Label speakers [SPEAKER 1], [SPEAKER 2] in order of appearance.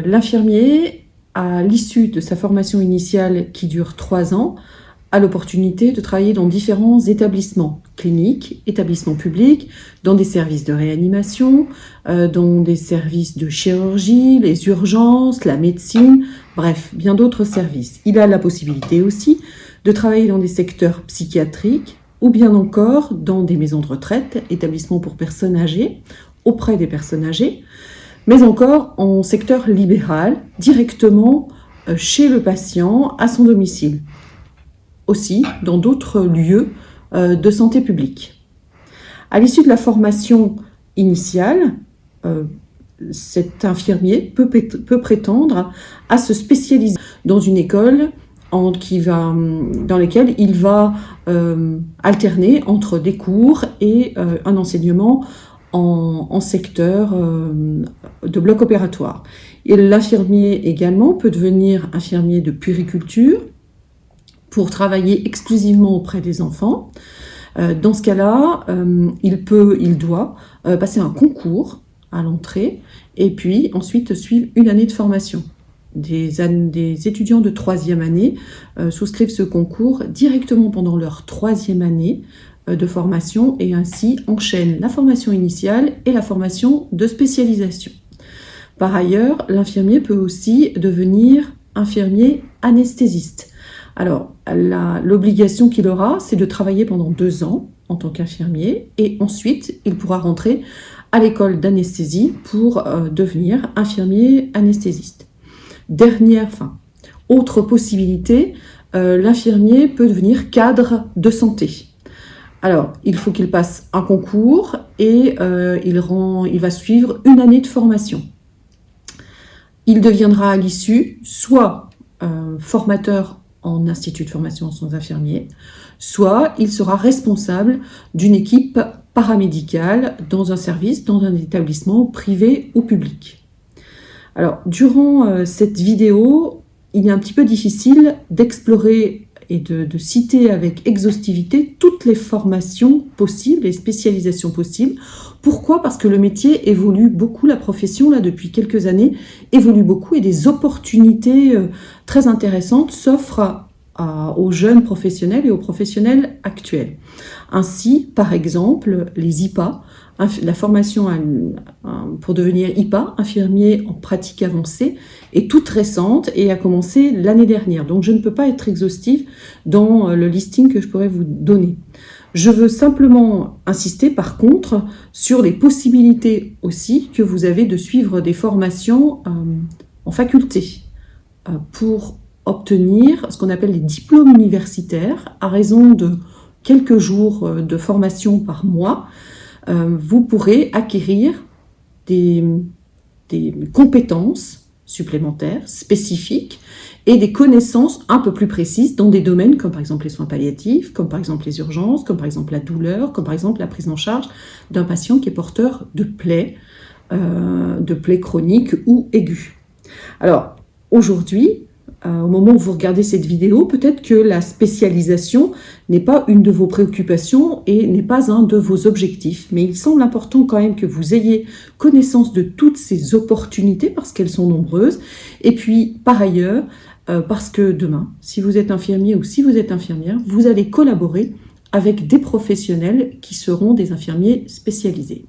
[SPEAKER 1] L'infirmier, à l'issue de sa formation initiale qui dure 3 ans, a l'opportunité de travailler dans différents établissements cliniques, établissements publics, dans des services de réanimation, dans des services de chirurgie, les urgences, la médecine, bref, bien d'autres services. Il a la possibilité aussi de travailler dans des secteurs psychiatriques ou bien encore dans des maisons de retraite, établissements pour personnes âgées, auprès des personnes âgées, mais encore en secteur libéral, directement chez le patient, à son domicile. Aussi dans d'autres lieux de santé publique. À l'issue de la formation initiale, cet infirmier peut prétendre à se spécialiser dans une école dans laquelle il va alterner entre des cours et un enseignement en secteur de bloc opératoire. Et l'infirmier également peut devenir infirmier de puériculture pour travailler exclusivement auprès des enfants. Dans ce cas-là, il doit passer un concours à l'entrée et puis ensuite suivre une année de formation. Des étudiants de 3e année souscrivent ce concours directement pendant leur 3e année de formation et ainsi enchaînent la formation initiale et la formation de spécialisation. Par ailleurs, l'infirmier peut aussi devenir infirmier anesthésiste. Alors, l'obligation qu'il aura, c'est de travailler pendant 2 ans en tant qu'infirmier et ensuite, il pourra rentrer à l'école d'anesthésie pour devenir infirmier anesthésiste. Autre possibilité, l'infirmier peut devenir cadre de santé. Alors, il faut qu'il passe un concours et il va suivre une année de formation. Il deviendra à l'issue soit formateur en institut de formation sans infirmiers, soit il sera responsable d'une équipe paramédicale dans un service, dans un établissement privé ou public. Alors, durant cette vidéo, il est un petit peu difficile d'explorer et de citer avec exhaustivité toutes les formations possibles, les spécialisations possibles. Pourquoi ? Parce que le métier évolue beaucoup, la profession, là, depuis quelques années, évolue beaucoup et des opportunités très intéressantes s'offrent aux jeunes professionnels et aux professionnels actuels. Ainsi, par exemple, les IPA, la formation pour devenir IPA, infirmier en pratique avancée, est toute récente et a commencé l'année dernière. Donc je ne peux pas être exhaustive dans le listing que je pourrais vous donner. Je veux simplement insister par contre sur les possibilités aussi que vous avez de suivre des formations en faculté pour obtenir ce qu'on appelle les diplômes universitaires à raison de quelques jours de formation par mois. Vous pourrez acquérir des compétences supplémentaires, spécifiques, et des connaissances un peu plus précises dans des domaines comme par exemple les soins palliatifs, comme par exemple les urgences, comme par exemple la douleur, comme par exemple la prise en charge d'un patient qui est porteur de plaies chroniques ou aiguës. Alors, aujourd'hui, au moment où vous regardez cette vidéo, peut-être que la spécialisation n'est pas une de vos préoccupations et n'est pas un de vos objectifs. Mais il semble important quand même que vous ayez connaissance de toutes ces opportunités parce qu'elles sont nombreuses. Et puis, par ailleurs, parce que demain, si vous êtes infirmier ou si vous êtes infirmière, vous allez collaborer avec des professionnels qui seront des infirmiers spécialisés.